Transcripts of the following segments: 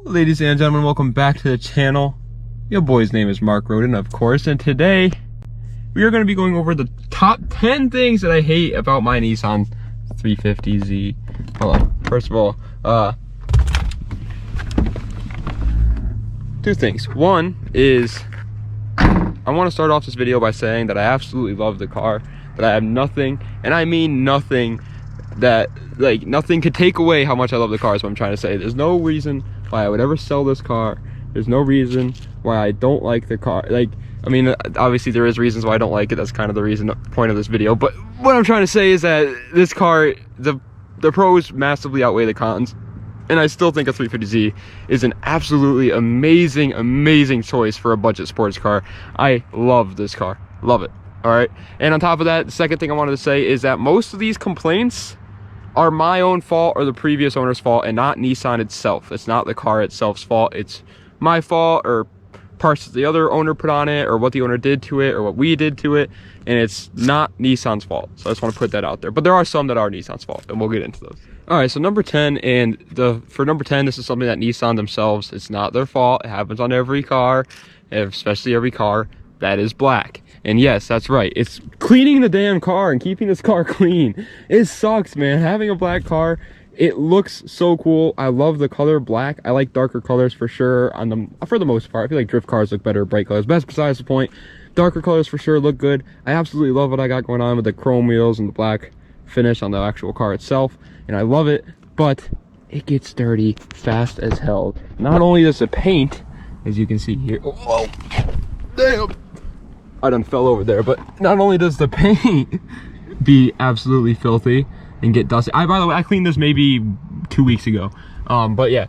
Ladies and gentlemen, welcome back to the channel. Your boy's name is Mark Roden, of course, and today we are going to be going over the top 10 things that I hate about my Nissan 350z. Hold on. First of all, two things. One is I want to start off this video by saying that I absolutely love the car, that I have nothing, and I mean nothing, that like nothing could take away how much I love the car is what I'm trying to say. There's no reason why I would ever sell this car. There's no reason why I don't like the car. Like, I mean, obviously there is reasons why I don't like it. That's kind of the point of this video. But what I'm trying to say is that this car, the pros massively outweigh the cons. And I still think a 350z is an absolutely amazing choice for a budget sports car. I love this car. Love it. All right. And on top of that, the second thing I wanted to say is that most of these complaints are my own fault or the previous owner's fault, and not Nissan itself. It's not the car itself's fault. It's my fault, or parts that the other owner put on it, or what the owner did to it, or what we did to it, and it's not Nissan's fault. So I just want to put that out there. But there are some that are Nissan's fault, and we'll get into those. All right, so number 10, and for number 10, this is something that Nissan themselves, it's not their fault. It happens on every car, especially every car that is black. And yes, that's right. It's cleaning the damn car and keeping this car clean. It sucks, man. Having a black car, it looks so cool. I love the color black. I like darker colors for sure for the most part. I feel like drift cars look better, bright colors. But that's besides the point. Darker colors for sure look good. I absolutely love what I got going on with the chrome wheels and the black finish on the actual car itself. And I love it, but it gets dirty fast as hell. Not only does the paint, as you can see here, oh, damn, I done fell over there, but not only does the paint be absolutely filthy and get dusty. By the way, I cleaned this maybe 2 weeks ago. But yeah,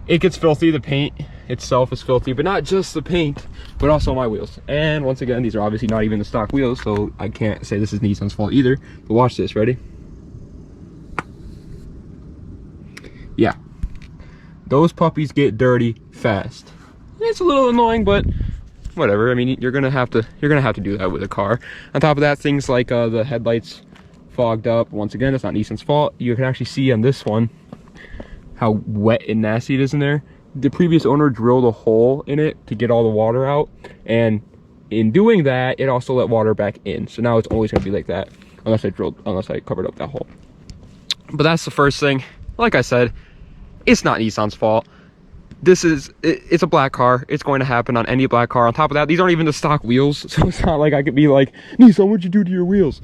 it gets filthy. The paint itself is filthy, but not just the paint, but also my wheels. And once again, these are obviously not even the stock wheels, so I can't say this is Nissan's fault either. But watch this, ready? Yeah, those puppies get dirty fast. It's a little annoying, but whatever. I mean, you're gonna have to do that with a car. On top of that, things like the headlights fogged up. Once again, it's not Nissan's fault. You can actually see on this one how wet and nasty it is in there. The previous owner drilled a hole in it to get all the water out, and in doing that, it also let water back in. So now it's always gonna be like that unless I covered up that hole. But that's the first thing. Like I said, it's not Nissan's fault. It's a black car. It's going to happen on any black car. On top of that, these aren't even the stock wheels, so it's not like I could be like, Nissan, what'd you do to your wheels?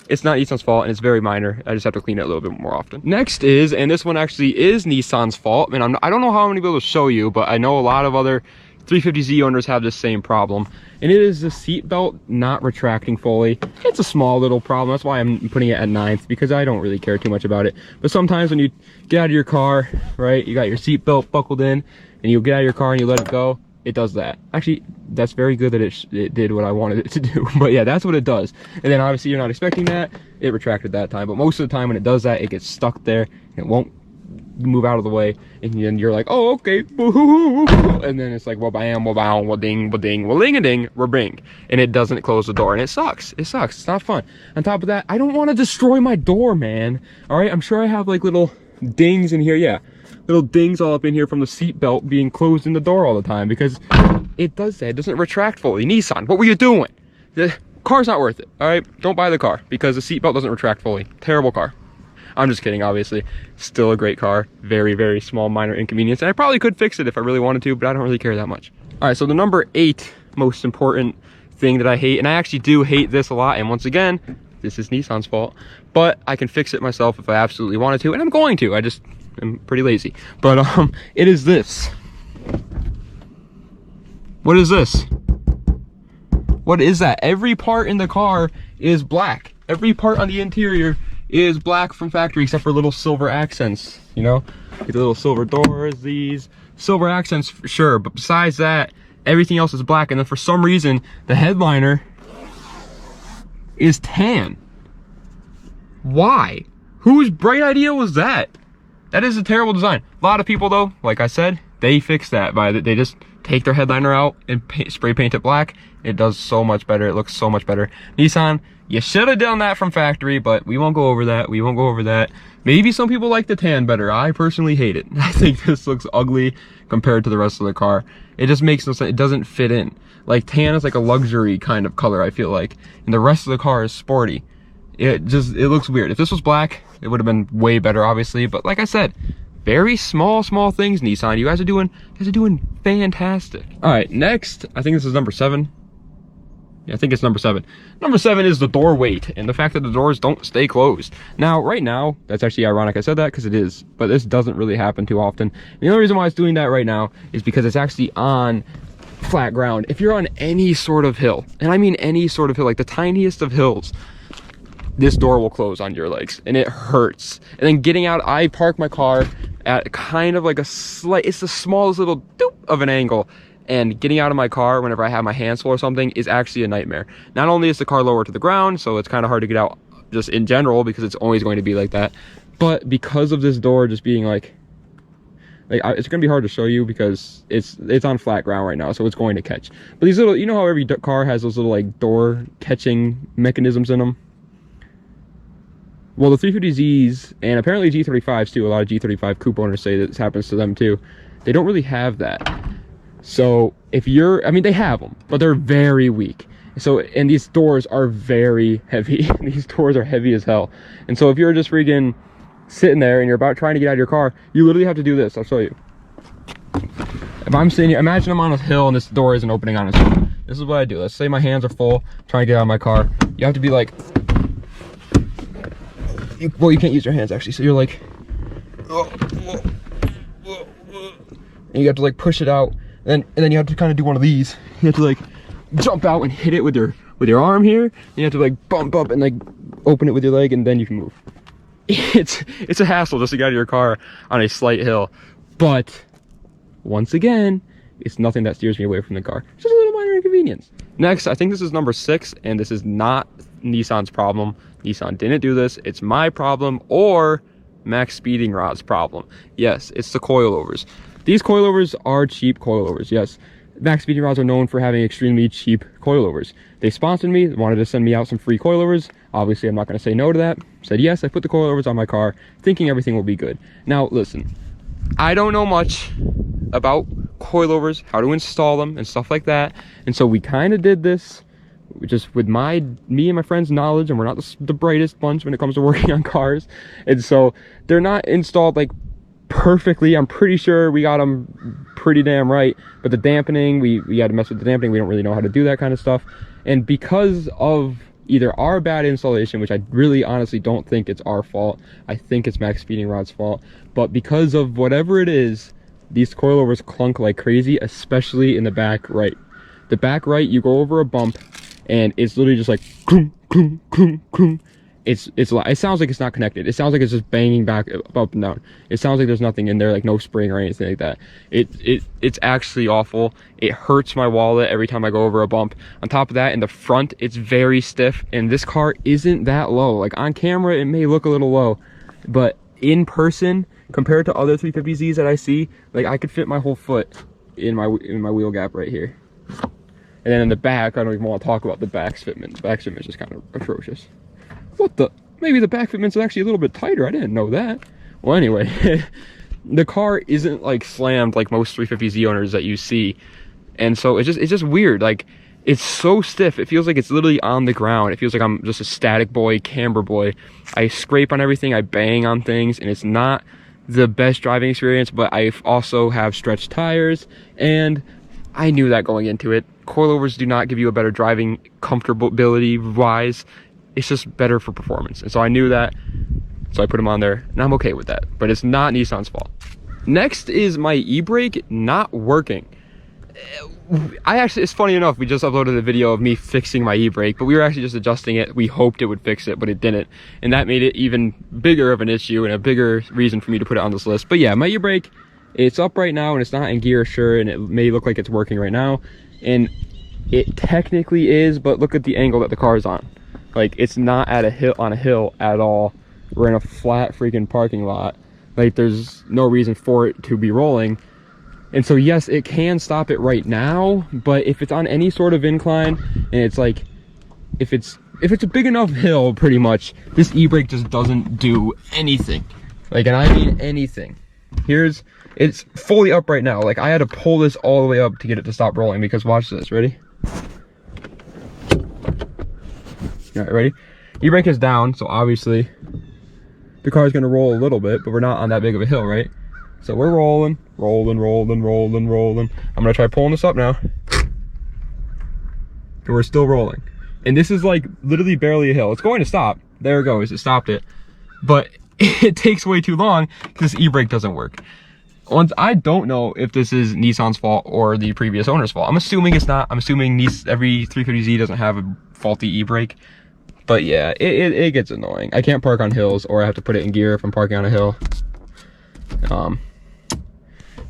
It's not Nissan's fault, and it's very minor. I just have to clean it a little bit more often. Next is, and this one actually is Nissan's fault, and I don't know how I'm gonna be able to show you, but I know a lot of other 350z owners have the same problem, and it is the seat belt not retracting fully. It's a small little problem. That's why I'm putting it at 9th, because I don't really care too much about it. But sometimes when you get out of your car, right, you got your seat belt buckled in, and you get out of your car and you let it go, it does that. Actually, that's very good that it did what I wanted it to do. But yeah, that's what it does. And then obviously you're not expecting that. It retracted that time. But most of the time when it does that, it gets stuck there, and it won't move out of the way, and then you're like, oh, okay, and then it's like, wabam, wabow, wading, wading, waling-a-ding, rabing, and it doesn't close the door, and it sucks. It's not fun. On top of that, I don't want to destroy my door, man. All right, I'm sure I have like little dings in here. Yeah, little dings all up in here from the seat belt being closed in the door all the time, because it does that. It doesn't retract fully. Nissan, what were you doing? The car's not worth it. All right, don't buy the car because the seat belt doesn't retract fully. Terrible car. I'm just kidding, obviously. Still a great car. Very small, minor inconvenience. And I probably could fix it if I really wanted to, but I don't really care that much. All right, so the number 8 most important thing that I hate, and I actually do hate this a lot, and once again, this is Nissan's fault, but I can fix it myself if I absolutely wanted to, and I'm going to. I just am pretty lazy. But it is this. What is this? What is that? Every part in the car is black. Every part on the interior is black from factory except for little silver accents, you know, the little silver doors, these silver accents for sure, but besides that, everything else is black. And then for some reason the headliner is tan. Why? Whose bright idea was that? That is a terrible design. A lot of people though, like I said, they fix that they just take their headliner out and spray paint it black. It does so much better. It looks so much better. Nissan, You should have done that from factory, but we won't go over that. We won't go over that. Maybe some people like the tan better. I personally hate it. I think this looks ugly compared to the rest of the car. It just makes no sense. It doesn't fit in. Like, tan is like a luxury kind of color, I feel like. And the rest of the car is sporty. It looks weird. If this was black, it would have been way better, obviously. But like I said, very small things, Nissan. You guys are doing fantastic. All right, next, I think this is number 7. Yeah, I think it's number 7. Number 7 is the door weight and the fact that the doors don't stay closed. Now, right now, that's actually ironic I said that because it is, but this doesn't really happen too often. The only reason why it's doing that right now is because it's actually on flat ground. If you're on any sort of hill, and I mean any sort of hill, like the tiniest of hills, this door will close on your legs and it hurts. And then getting out, I park my car at kind of like it's the smallest little doop of an angle. And getting out of my car whenever I have my hands full or something is actually a nightmare. Not only is the car lower to the ground, so it's kind of hard to get out just in general because it's always going to be like that. But because of this door just being it's going to be hard to show you because it's on flat ground right now, so it's going to catch. But these little, you know how every car has those little like door catching mechanisms in them? Well, the 350Zs and apparently G35s too, a lot of G35 coupe owners say that this happens to them too. They don't really have that. So if you're, I mean, they have them, but they're very weak. So, and these doors are very heavy. These doors are heavy as hell. And so if you're just freaking sitting there and you're about trying to get out of your car, you literally have to do this. I'll show you. If I'm sitting here, imagine I'm on a hill and this door isn't opening on its own. This is what I do. Let's say my hands are full, trying to get out of my car. You have to be like, well, you can't use your hands actually. So you're like, and you have to like push it out. And then you have to kind of do one of these. You have to like jump out and hit it with your arm here. You have to like bump up and like open it with your leg, and then you can move. It's a hassle just to get out of your car on a slight hill. But once again, it's nothing that steers me away from the car. It's just a little minor inconvenience. Next, I think this is number 6, and this is not Nissan's problem. Nissan didn't do this. It's my problem or Max Speeding Rod's problem. Yes, it's the coilovers. These coilovers are cheap coilovers, yes. Max Speeding Rods are known for having extremely cheap coilovers. They sponsored me, wanted to send me out some free coilovers. Obviously, I'm not going to say no to that. Said yes, I put the coilovers on my car, thinking everything will be good. Now, listen, I don't know much about coilovers, how to install them, and stuff like that. And so we kind of did this just with me and my friends' knowledge, and we're not the brightest bunch when it comes to working on cars. And so they're not installed like perfectly. I'm pretty sure we got them pretty damn right, but the dampening, we had to mess with the dampening. We don't really know how to do that kind of stuff. And because of either our bad installation, which I really honestly don't think it's our fault, I think it's Max Speeding Rod's fault, but because of whatever it is, these coilovers clunk like crazy, especially in the back right. The back right, you go over a bump and it's literally just like clunk, clunk, clunk, clunk. It sounds like it's not connected. It sounds like it's just banging back up and down. It sounds like there's nothing in there, like no spring or anything like that. It's actually awful. It hurts my wallet every time I go over a bump. On top of that, in the front, it's very stiff, and this car isn't that low. Like on camera, it may look a little low, but in person, compared to other 350Zs that I see, like I could fit my whole foot in my wheel gap right here. And then in the back, I don't even want to talk about the back fitment. The back fitment is just kind of atrocious. What the? Maybe the back fitment's actually a little bit tighter. I didn't know that. Well, anyway, the car isn't like slammed like most 350Z owners that you see. And so it's just weird. Like, it's so stiff. It feels like it's literally on the ground. It feels like I'm just a static boy, camber boy. I scrape on everything. I bang on things, and it's not the best driving experience, but I also have stretched tires, and I knew that going into it. Coilovers do not give you a better driving comfortability wise. It's just better for performance. And so I knew that, so I put them on there, and I'm okay with that. But it's not Nissan's fault. Next is my e-brake not working. It's funny enough, we just uploaded a video of me fixing my e-brake, but we were actually just adjusting it. We hoped it would fix it, but it didn't. And that made it even bigger of an issue and a bigger reason for me to put it on this list. But yeah, my e-brake, it's up right now, and it's not in gear, sure, and it may look like it's working right now. And it technically is, but look at the angle that the car is on. Like, it's not at on a hill at all. We're in a flat freaking parking lot. Like, there's no reason for it to be rolling. And so yes, it can stop it right now, but if it's on any sort of incline, and it's like, if it's if it's a big enough hill, pretty much, this e-brake just doesn't do anything. Like, and I mean anything. It's fully up right now. Like, I had to pull this all the way up to get it to stop rolling, because watch this, ready? All right, ready? E-brake is down, so obviously the car's gonna roll a little bit, but we're not on that big of a hill, right? So we're rolling. I'm gonna try pulling this up now. And we're still rolling. And this is like literally barely a hill. It's going to stop. There it goes, it stopped it. But it takes way too long because this e-brake doesn't work. I don't know if this is Nissan's fault or the previous owner's fault. I'm assuming it's not. I'm assuming every 350Z doesn't have a faulty e-brake. But yeah, it gets annoying. I can't park on hills, or I have to put it in gear if I'm parking on a hill.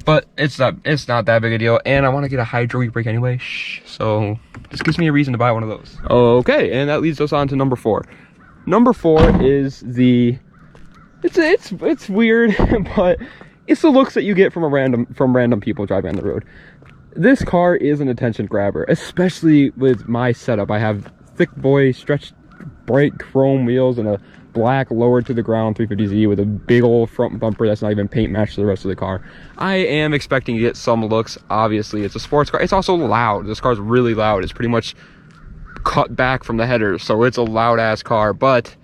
But it's not that big a deal, and I want to get a hydro e-brake anyway. So this gives me a reason to buy one of those. Okay, and that leads us on to number 4. Number 4 is it's weird, but it's the looks that you get from random people driving on the road. This car is an attention grabber, especially with my setup. I have thick boy stretched bright chrome wheels and a black lowered to the ground 350Z with a big old front bumper that's not even paint matched to the rest of the car. I am expecting to get some looks. Obviously, it's a sports car. It's also loud. This car's really loud. It's pretty much cut back from the header, so it's a loud ass car, but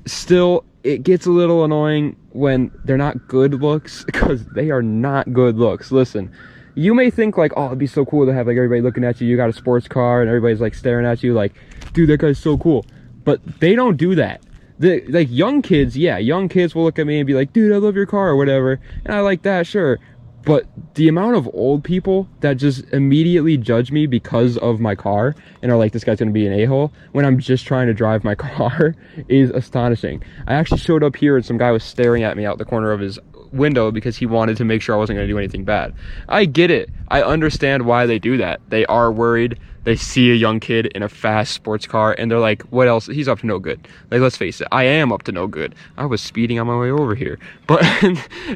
still it gets a little annoying when they're not good looks, because they are not good looks. Listen, you may think like, oh, it'd be so cool to have like everybody looking at you. You got a sports car and everybody's like staring at you like, dude, that guy's so cool. But they don't do that. Like young kids, yeah, young kids will look at me and be like, dude, I love your car or whatever, and I like that, sure. But the amount of old people that just immediately judge me because of my car and are like, this guy's gonna be an a-hole when I'm just trying to drive my car is astonishing. I actually showed up here and some guy was staring at me out the corner of his window because he wanted to make sure I wasn't going to do anything bad. I get it. I understand why they do that. They are worried. They see a young kid in a fast sports car and they're like, what else? He's up to no good. Like, let's face it, I am up to no good. I was speeding on my way over here, but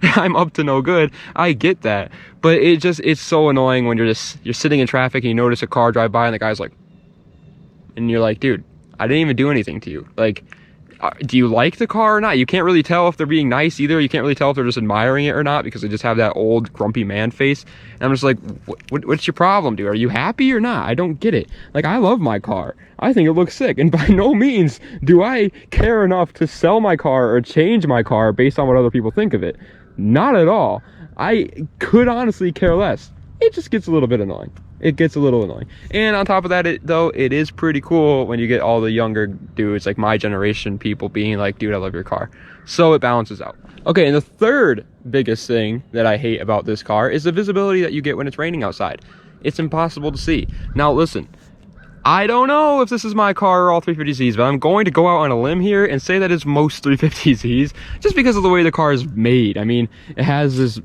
I'm up to no good. I get that, but it's so annoying when you're sitting in traffic and you notice a car drive by and the guy's like, and you're like, dude, I didn't even do anything to you. Like, do you like the car or not? You can't really tell if they're being nice either. You can't really tell if they're just admiring it or not, because they just have that old grumpy man face. And I'm just like, what's your problem, dude? Are you happy or not? I don't get it. Like, I love my car. I think it looks sick. And by no means do I care enough to sell my car or change my car based on what other people think of it. Not at all. I could honestly care less. It just gets a little bit annoying. It gets a little annoying. And on top of that, it is pretty cool when you get all the younger dudes, like my generation people, being like, dude, I love your car. So it balances out. Okay, and the third biggest thing that I hate about this car is the visibility that you get when it's raining outside. It's impossible to see. Now listen, I don't know if this is my car or all 350Zs, but I'm going to go out on a limb here and say that it's most 350Zs, just because of the way the car is made. I mean, it has this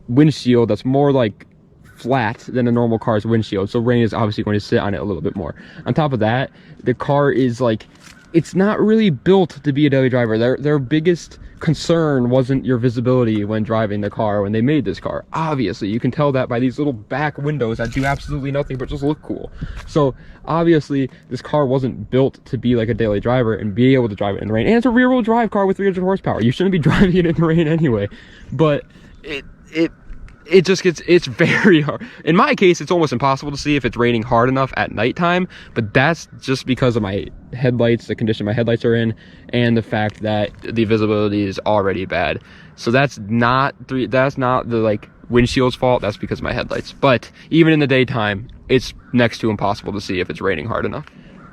windshield that's more like flat than a normal car's windshield, so rain is obviously going to sit on it a little bit more. On top of that, the car is like, it's not really built to be a daily driver. Their biggest concern wasn't your visibility when driving the car when they made this car. Obviously, you can tell that by these little back windows that do absolutely nothing but just look cool. So obviously this car wasn't built to be like a daily driver and be able to drive it in the rain. And it's a rear-wheel drive car with 300 horsepower. You shouldn't be driving it in the rain anyway. But it's very hard. In my case, it's almost impossible to see if it's raining hard enough at nighttime, but that's just because of my headlights, the condition my headlights are in, and the fact that the visibility is already bad. So that's not the like windshield's fault. That's because of my headlights. But even in the daytime, it's next to impossible to see if it's raining hard enough.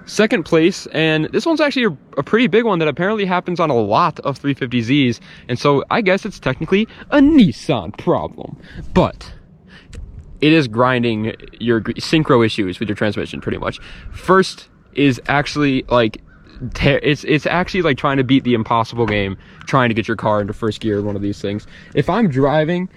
Second place, and this one's actually a pretty big one that apparently happens on a lot of 350Zs, and so I guess it's technically a Nissan problem, but it is grinding your synchro issues with your transmission pretty much. First is actually like, it's actually like trying to beat the impossible game, trying to get your car into first gear, one of these things. If I'm driving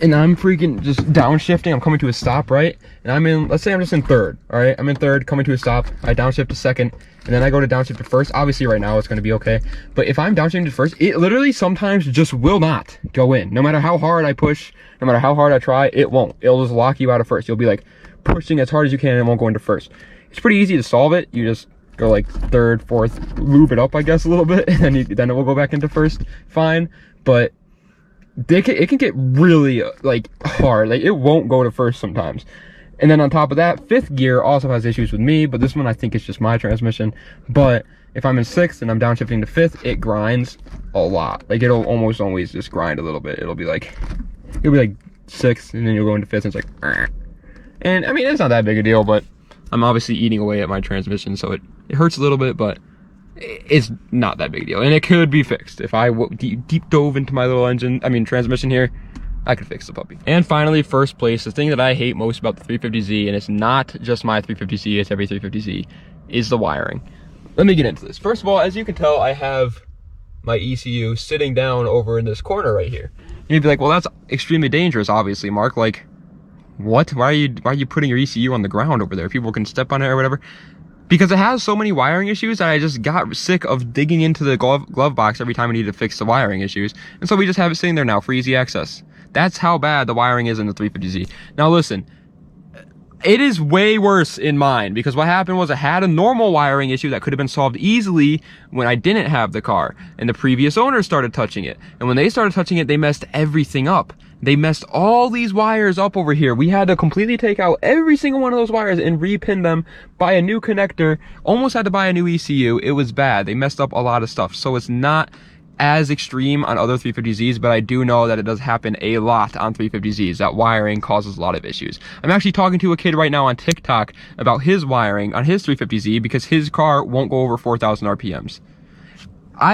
and I'm freaking just downshifting, I'm coming to a stop, right? And I'm in, let's say I'm just in third, all right? I'm in third, coming to a stop, I downshift to second, and then I go to downshift to first. Obviously right now it's gonna be okay, but if I'm downshifting to first, it literally sometimes just will not go in. No matter how hard I push, no matter how hard I try, it won't. It'll just lock you out of first. You'll be like pushing as hard as you can and it won't go into first. It's pretty easy to solve it. You just go like third, fourth, lube it up, I guess, a little bit, and then it will go back into first, fine. But it can get really like hard, like it won't go to first sometimes. And then on top of that, fifth gear also has issues with me, but this one I think is just my transmission. But if I'm in sixth and I'm downshifting to fifth, it grinds a lot. Like it'll almost always just grind a little bit. It'll be like sixth, and then you'll go into fifth, and it's like, argh. And I mean, it's not that big a deal, but I'm obviously eating away at my transmission, so it hurts a little bit, but it's not that big a deal, and it could be fixed. If I deep dove into my little transmission here, I could fix the puppy. And finally, first place, the thing that I hate most about the 350Z, and it's not just my 350Z, it's every 350Z, is the wiring. Let me get into this. First of all, as you can tell, I have my ECU sitting down over in this corner right here. And you'd be like, well, that's extremely dangerous, obviously, Mark. Like, what? Why are you putting your ECU on the ground over there? People can step on it or whatever. Because it has so many wiring issues that I just got sick of digging into the glove box every time I need to fix the wiring issues. And so we just have it sitting there now for easy access. That's how bad the wiring is in the 350Z. Now listen, it is way worse in mine, because what happened was I had a normal wiring issue that could have been solved easily when I didn't have the car, and the previous owner started touching it. And when they started touching it, they messed everything up. They messed all these wires up over here. We had to completely take out every single one of those wires and repin them, buy a new connector, almost had to buy a new ECU. It was bad. They messed up a lot of stuff. So it's not as extreme on other 350Zs, but I do know that it does happen a lot on 350Zs. That wiring causes a lot of issues. I'm actually talking to a kid right now on TikTok about his wiring on his 350Z because his car won't go over 4,000 RPMs.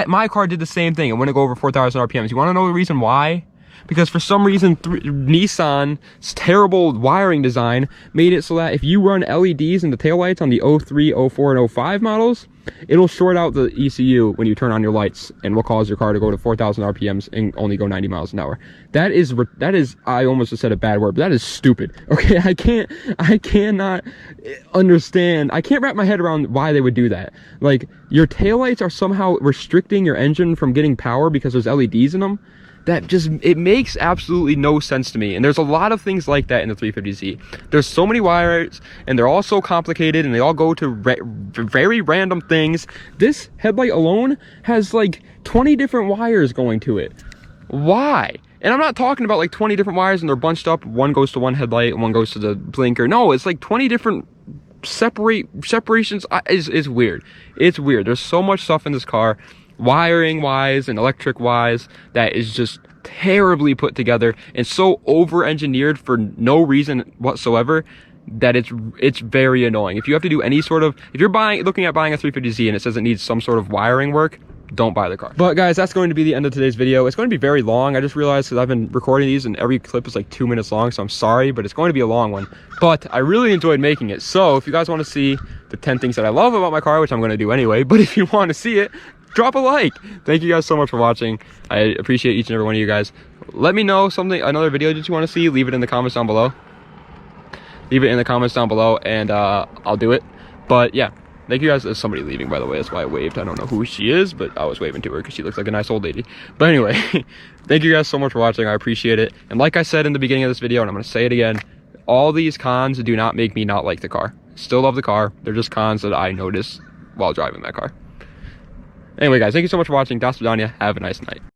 My car did the same thing. It wouldn't go over 4,000 RPMs. You want to know the reason why? Because for some reason, Nissan's terrible wiring design made it so that if you run LEDs in the taillights on the 03, 04, and 05 models, it'll short out the ECU when you turn on your lights and will cause your car to go to 4,000 RPMs and only go 90 miles an hour. That is, I almost just said a bad word, but that is stupid. Okay, I cannot understand. I can't wrap my head around why they would do that. Like, your taillights are somehow restricting your engine from getting power because there's LEDs in them. It makes absolutely no sense to me. And there's a lot of things like that in the 350Z. There's so many wires, and they're all so complicated, and they all go to very random things. This headlight alone has like 20 different wires going to it. Why? And I'm not talking about like 20 different wires and they're bunched up. One goes to one headlight and one goes to the blinker. No, it's like 20 different separations. It's weird. It's weird. There's so much stuff in this car, wiring wise and electric wise, that is just terribly put together and so over engineered for no reason whatsoever that it's very annoying. If you have to do any sort of, if you're looking at buying a 350Z and it says it needs some sort of wiring work, don't buy the car. But guys, that's going to be the end of today's video. It's going to be very long. I just realized because I've been recording these and every clip is like 2 minutes long, so I'm sorry, but it's going to be a long one. But I really enjoyed making it. So if you guys want to see the 10 things that I love about my car, which I'm going to do anyway, but if you want to see it, drop a like. Thank you guys so much for watching. I appreciate each and every one of you guys. Let me know another video that you want to see. Leave it in the comments down below. Leave it in the comments down below and I'll do it. But yeah, thank you guys. There's somebody leaving, by the way. That's why I waved. I don't know who she is, but I was waving to her because she looks like a nice old lady. But anyway, thank you guys so much for watching. I appreciate it. And like I said in the beginning of this video, and I'm going to say it again, all these cons do not make me not like the car. Still love the car. They're just cons that I notice while driving that car. Anyway, guys, thank you so much for watching. Das Vidania. Have a nice night.